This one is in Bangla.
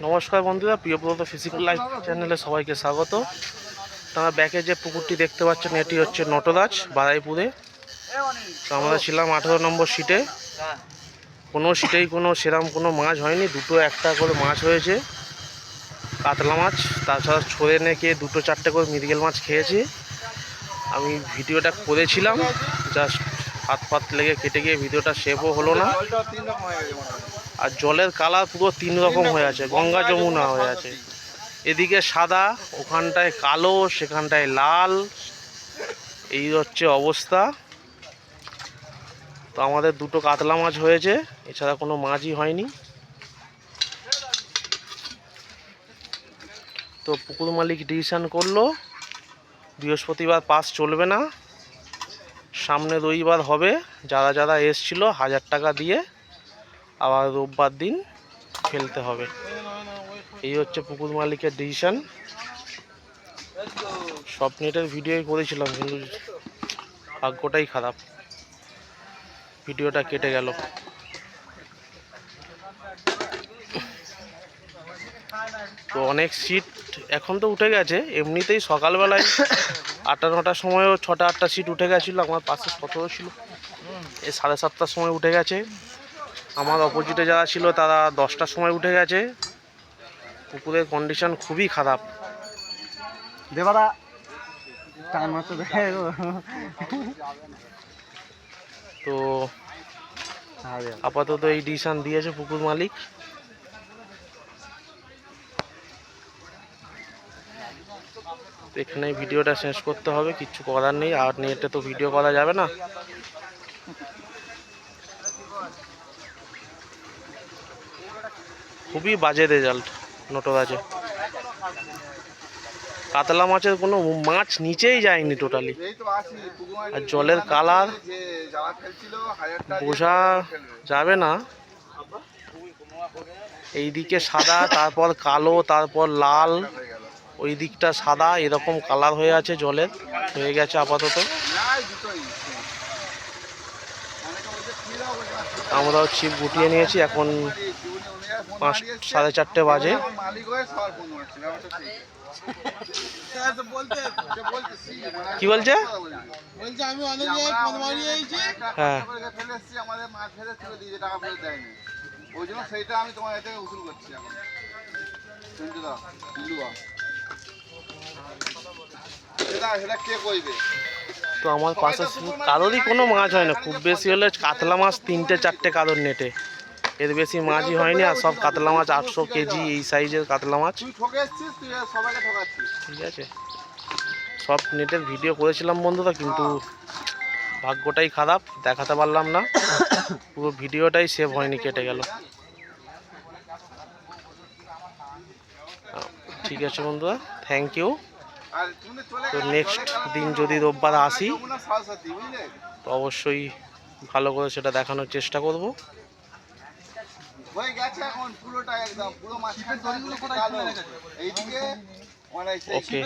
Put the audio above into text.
নমস্কার বন্ধুরা, প্রিয়ব্রত ফিজিক্যাল লাইফ চ্যানেলে সবাইকে স্বাগত। তোমরা ব্যাকে যে পুকুরটি দেখতে পাচ্ছেন এটি হচ্ছে নটরাজ বারাইপুরে। তো আমরা ছিলাম 18 নম্বর সিটে। কোনো সিটেই সেরকম কোনো মাছ হয়নি, দুটো একটা করে মাছ হয়েছে, কাতলা মাছ, তাছাড়া ছড়ে নেকে দুটো চারটে করে মৃগেল মাছ খেয়েছি। আমি ভিডিওটা করেছিলাম, জাস্ট হাত ফাত লেগে কেটে গিয়ে ভিডিওটা সেভও হলো না। আর জলের কালার পুরো 3 রকম হয়ে আছে, গঙ্গা যমুনা হয়ে আছে। এদিকে সাদা, ওখানটায় কালো, সেখানটায় লাল, এই হচ্ছে অবস্থা। তো আমাদের দুটো কাতলা মাছ হয়েছে, এছাড়া কোনো মাছই হয়নি। তো পুকুর মালিক ডিসিশন করলো বৃহস্পতিবার পাস চলবে না, সামনে রবিবার হবে। যারা যারা এসছিল 1000 টাকা দিয়ে আবার রোববার দিন ফেলতে হবে। এই হচ্ছে পুকুর মালিকের ডিসিশন। সব নেটের ভিডিওই করেছিলাম, কিন্তু ভাগ্যটাই খারাপ, ভিডিওটা কেটে গেল। তো অনেক সিট এখন তো উঠে গেছে, এমনিতেই সকালবেলায় 8টা-9টার সময়ও 6টা-8টা সিট উঠে গেছিলো। আমার পাশে 17 ছিল, এই 7:30টার সময় উঠে গেছে। আমার অপোজিটে যারা ছিল তারা 10টার সময় উঠে গেছে। পুকুরের কন্ডিশন খুবই খারাপ। তো আপাতত এই ডিসিশন দিয়েছে পুকুর মালিক। এখানে ভিডিওটা শেষ করতে হবে, কিচ্ছু করার নেই। আর নেটে তো ভিডিও করা যাবে না। খুবই বাজে রেজাল্ট নটরাজে। কাতলা মাছের কোনো মাছ নিচেই যায়নি টোটালি। আর জলের কালার বোঝা যাবে না। এইদিকে সাদা, তারপর কালো, তারপর লাল, ওই দিকটা সাদা, এরকম কালার হয়ে আছে জলের, হয়ে গেছে আপাতত। আমরাও ছিপ গুটিয়ে নিয়েছি, এখন 5-4:30 বাজে। কি বলছে? হ্যাঁ, তো আমার পাশে কারোরই কোনো মাছ হয় না, খুব বেশি হলে কাতলা মাছ 3-4টে কারোর নেটে, এর বেশি মাছই হয়নি। আর সব কাতলা মাছ 800 কেজি এই সাইজের কাতলা মাছ। ঠিক আছে, সব নেটের ভিডিও করেছিলাম বন্ধুরা, কিন্তু ভাগ্যটাই খারাপ, দেখাতে পারলাম না। পুরো ভিডিওটাই সেভ হয়নি, কেটে গেল। ঠিক আছে বন্ধুরা, থ্যাংক ইউ। তো নেক্সট দিন যদি রোববার আসি তো অবশ্যই ভালো করে সেটা দেখানোর চেষ্টা করব। ওকে।